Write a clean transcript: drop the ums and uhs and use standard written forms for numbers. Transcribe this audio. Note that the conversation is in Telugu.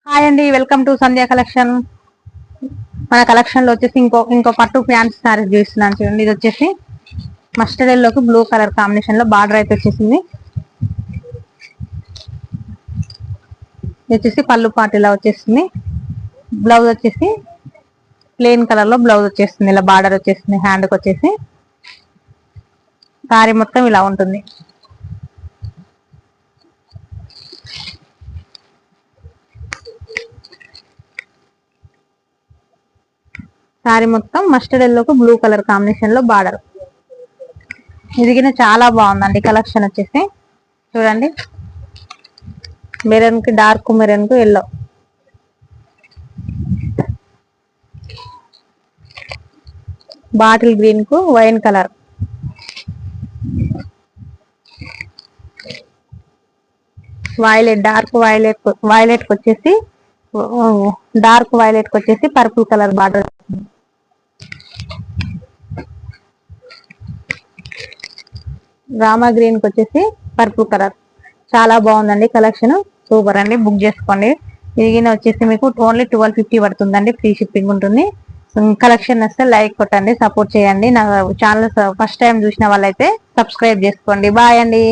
హాయ్ అండి, వెల్కమ్ టు సంధ్య కలెక్షన్. మన కలెక్షన్ లో వచ్చేసి ఇంకో పట్టు ఫ్యాన్సీ సారీస్ చూస్తున్నాను చూడండి. ఇది వచ్చేసి మస్టర్డ్ ఎల్లోకి బ్లూ కలర్ కాంబినేషన్ లో బార్డర్ అయితే వచ్చేసింది. ఇది వచ్చేసి పళ్ళు పాటు ఇలా వచ్చేసింది. బ్లౌజ్ వచ్చేసి ప్లెయిన్ కలర్ లో బ్లౌజ్ వచ్చేస్తుంది. ఇలా బార్డర్ వచ్చేసింది. హ్యాండ్ కి వచ్చేసి సారీ మొత్తం ఇలా ఉంటుంది. సారీ మొత్తం మస్టర్డ్ ఎల్లోకి బ్లూ కలర్ కాంబినేషన్ లో బార్డర్. ఇది చాలా బాగుందండి కలెక్షన్ వచ్చేసి. చూడండి, మెరూన్ కి డార్క్ మెరూన్ కు ఎల్లో, బాటిల్ గ్రీన్ కు wine colour, violet dark violet కి వచ్చేసి డార్క్ వైలెట్ కి వచ్చేసి purple colour border, Rama green కి వచ్చేసి పర్పుల్ కలర్. చాలా బాగుందండి కలెక్షన్, సూపర్ అండి. బుక్ చేసుకోండి. ఇది వచ్చేసి మీకు ఓన్లీ 1250 పడుతుందండి. ఫ్రీ షిప్పింగ్ ఉంటుంది. కలెక్షన్ వస్తే లైక్ కొట్టండి, సపోర్ట్ చేయండి. నా ఛానల్ ఫస్ట్ టైం చూసిన వాళ్ళైతే సబ్స్క్రైబ్ చేసుకోండి. బాయ్ అండి.